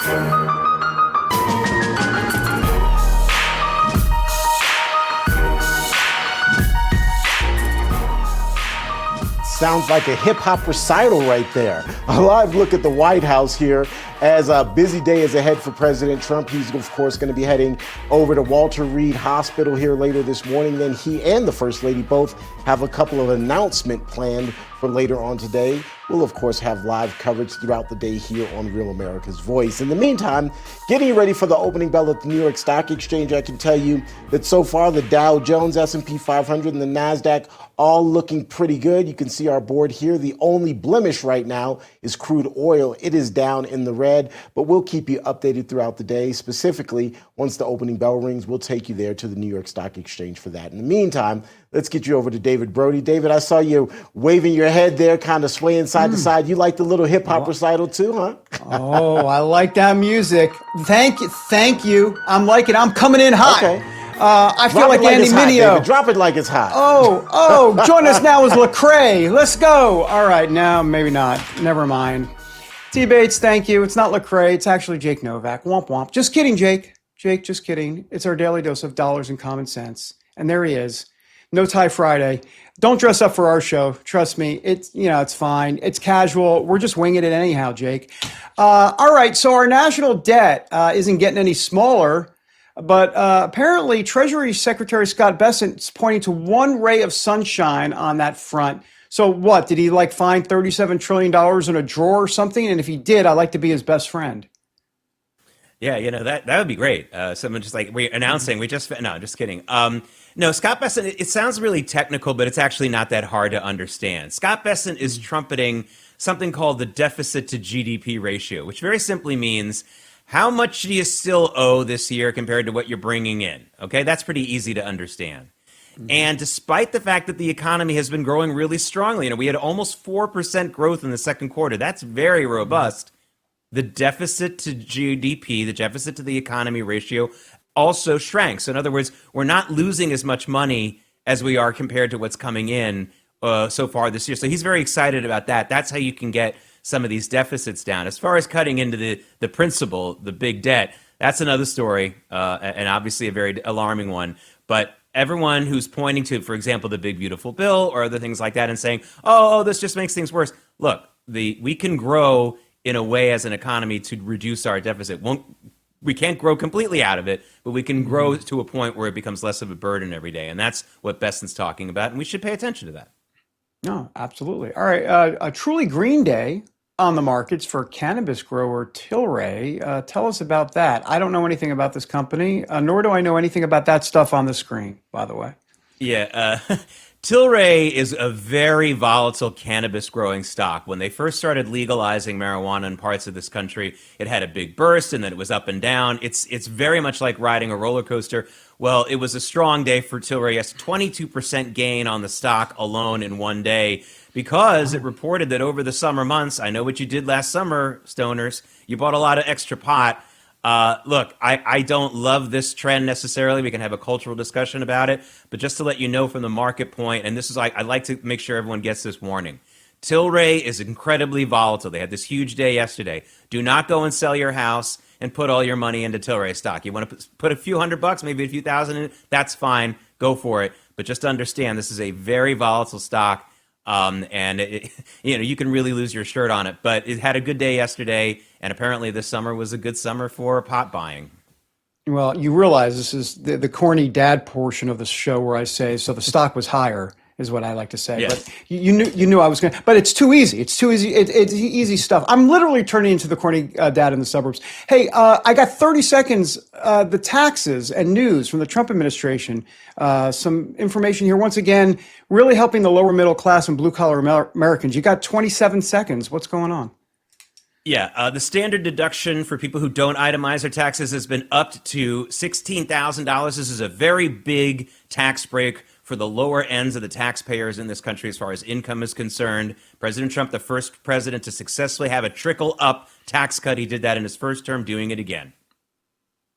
Sounds like a hip-hop recital right there. A live look at the White House here as a busy day is ahead for President Trump. He's, of course, going to be heading over to Walter Reed Hospital here later this morning. Then he and the First Lady both have a couple of announcements planned for later on today. We'll, of course, have live coverage throughout the day here on Real America's Voice. In the meantime, getting ready for the opening bell at the New York Stock Exchange, I can tell you that so far the Dow Jones, S&P 500, and the Nasdaq all looking pretty good. You can see our board here. The only blemish right now is crude oil. It is down in the red, but we'll keep you updated throughout the day. Specifically, once the opening bell rings, we'll take you there to the New York Stock Exchange for that. In the meantime, let's get you over to David Brody. David, I saw you waving your head there, kind of swaying side to side. You like the little hip hop recital too, huh? Oh, I like that music. Thank you. I'm liking it. I'm coming in hot. Okay. I feel like Andy Mineo. Drop it like it's hot. Oh, join us now is Lecrae. Let's go. All right, now maybe not. Never mind. T. Bates, thank you. It's not Lecrae. It's actually Jake Novak. Womp womp. Just kidding, Jake. Jake, just kidding. It's our daily dose of dollars and common sense. And there he is. No Tie Friday. Don't dress up for our show. Trust me. It's fine. It's casual. We're just winging it anyhow, Jake. All right. So our national debt isn't getting any smaller. But apparently, Treasury Secretary Scott Bessent's pointing to one ray of sunshine on that front. So what? Did he find $37 trillion in a drawer or something? And if he did, I'd like to be his best friend. Yeah, that would be great. Someone just we're announcing, no, just kidding. No, Scott Bessent, it sounds really technical, but it's actually not that hard to understand. Scott Bessent is trumpeting something called the deficit to GDP ratio, which very simply means how much do you still owe this year compared to what you're bringing in? Okay, that's pretty easy to understand. And despite the fact that the economy has been growing really strongly, we had almost 4% growth in the second quarter. That's very robust. The deficit to GDP, the deficit to the economy ratio also shrank. So in other words, we're not losing as much money as we are compared to what's coming in so far this year. So he's very excited about that. That's how you can get some of these deficits down. As far as cutting into the principal, the big debt, that's another story, and obviously a very alarming one. But everyone who's pointing to, for example, the big beautiful bill or other things like that and saying, oh, this just makes things worse. Look, we can grow in a way as an economy to reduce our deficit. We can't grow completely out of it, but we can grow to a point where it becomes less of a burden every day. And that's what Bessent's talking about, and we should pay attention to that. No, absolutely. All right. A truly green day on the markets for cannabis grower Tilray. Tell us about that. I don't know anything about this company, nor do I know anything about that stuff on the screen, by the way. Yeah. Tilray is a very volatile cannabis growing stock. When they first started legalizing marijuana in parts of this country, it had a big burst and then it was up and down. It's very much like riding a roller coaster. Well, it was a strong day for Tilray. Yes, 22% gain on the stock alone in one day because it reported that over the summer months, I know what you did last summer, stoners, you bought a lot of extra pot. Look, I don't love this trend necessarily. We can have a cultural discussion about it. But just to let you know from the market point, and this is I'd like to make sure everyone gets this warning. Tilray is incredibly volatile. They had this huge day yesterday. Do not go and sell your house and put all your money into Tilray stock. You want to put a few $100, maybe a few thousand in it, that's fine. Go for it. But just understand this is a very volatile stock. And you can really lose your shirt on it. But it had a good day yesterday, and apparently this summer was a good summer for pot buying. Well, you realize this is the corny dad portion of the show where I say, so the stock was higher, is what I like to say. Yes. But you knew I was going to, but it's too easy. It's too easy. It's easy stuff. I'm literally turning into the corny dad in the suburbs. Hey, I got 30 seconds, the taxes and news from the Trump administration. Some information here. Once again, really helping the lower middle class and blue collar Americans. You got 27 seconds. What's going on? Yeah, the standard deduction for people who don't itemize their taxes has been upped to $16,000. This is a very big tax break for the lower ends of the taxpayers in this country as far as income is concerned. President Trump, the first president to successfully have a trickle-up tax cut. He did that in his first term, doing it again.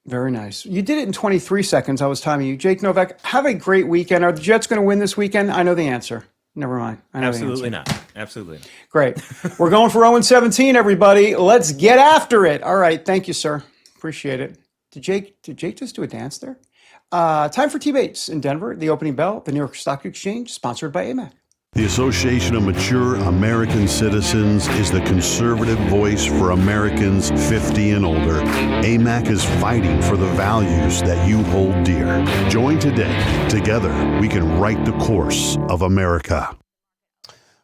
Very nice. You did it in 23 seconds. I was timing you. Jake Novak, have a great weekend. Are the Jets going to win this weekend? I know the answer. Never mind. I know the Absolutely answer. not. Absolutely not. Great. We're going for 0-17, everybody. Let's get after it. All right. Thank you, sir. Appreciate it. Did Jake just do a dance there? Time for T-Bates in Denver, the opening bell, the New York Stock Exchange, sponsored by AMAC. The Association of Mature American Citizens is the conservative voice for Americans 50 and older. AMAC is fighting for the values that you hold dear. Join today. Together, we can write the course of America.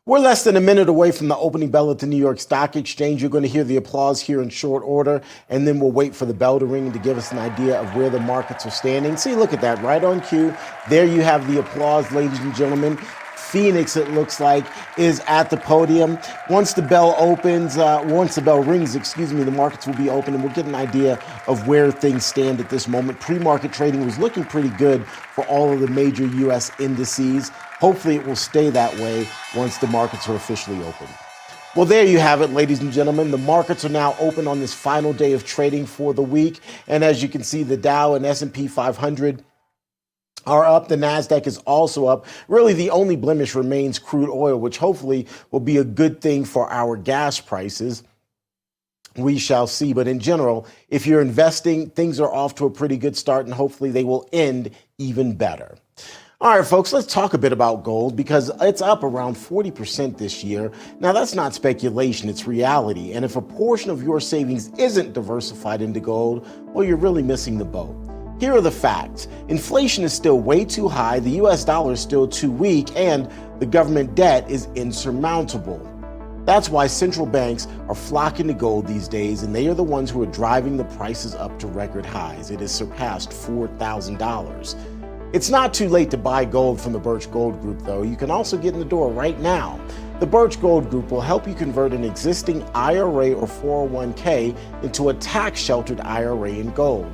We're less than a minute away from the opening bell at the New York Stock Exchange. You're going to hear the applause here in short order, and then we'll wait for the bell to ring to give us an idea of where the markets are standing. See, look at that, right on cue. There you have the applause, ladies and gentlemen. Phoenix, it looks like, is at the podium. Once the bell rings, the markets will be open, and we'll get an idea of where things stand at this moment. Pre-market trading was looking pretty good for all of the major U.S. indices. Hopefully it will stay that way once the markets are officially open. Well, there you have it, ladies and gentlemen. The markets are now open on this final day of trading for the week. And as you can see, the Dow and S&P 500 are up. The Nasdaq is also up. Really, the only blemish remains crude oil, which hopefully will be a good thing for our gas prices. We shall see. But in general, if you're investing, things are off to a pretty good start, and hopefully they will end even better. All right, folks, let's talk a bit about gold because it's up around 40% this year. Now, that's not speculation, it's reality. And if a portion of your savings isn't diversified into gold, well, you're really missing the boat. Here are the facts. Inflation is still way too high, the US dollar is still too weak, and the government debt is insurmountable. That's why central banks are flocking to gold these days, and they are the ones who are driving the prices up to record highs. It has surpassed $4,000. It's not too late to buy gold from the Birch Gold Group, though. You can also get in the door right now. The Birch Gold Group will help you convert an existing IRA or 401k into a tax-sheltered IRA in gold.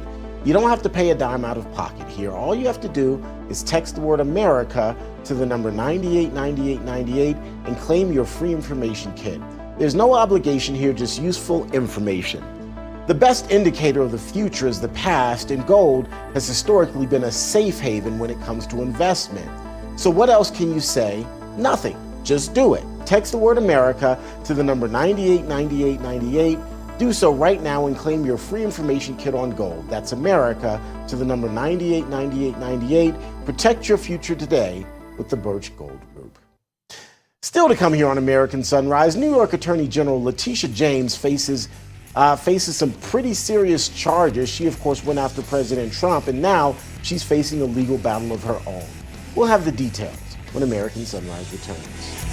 You don't have to pay a dime out of pocket here. All you have to do is text the word America to the number 989898 and claim your free information kit. There's no obligation here, just useful information. The best indicator of the future is the past, and gold has historically been a safe haven when it comes to investment. So what else can you say? Nothing. Just do it. Text the word America to the number 989898. Do so right now and claim your free information kit on gold. That's America to the number 989898. Protect your future today with the Birch Gold Group. Still to come here on American Sunrise, New York Attorney General Letitia James faces some pretty serious charges. She, of course, went after President Trump, and now she's facing a legal battle of her own. We'll have the details when American Sunrise returns.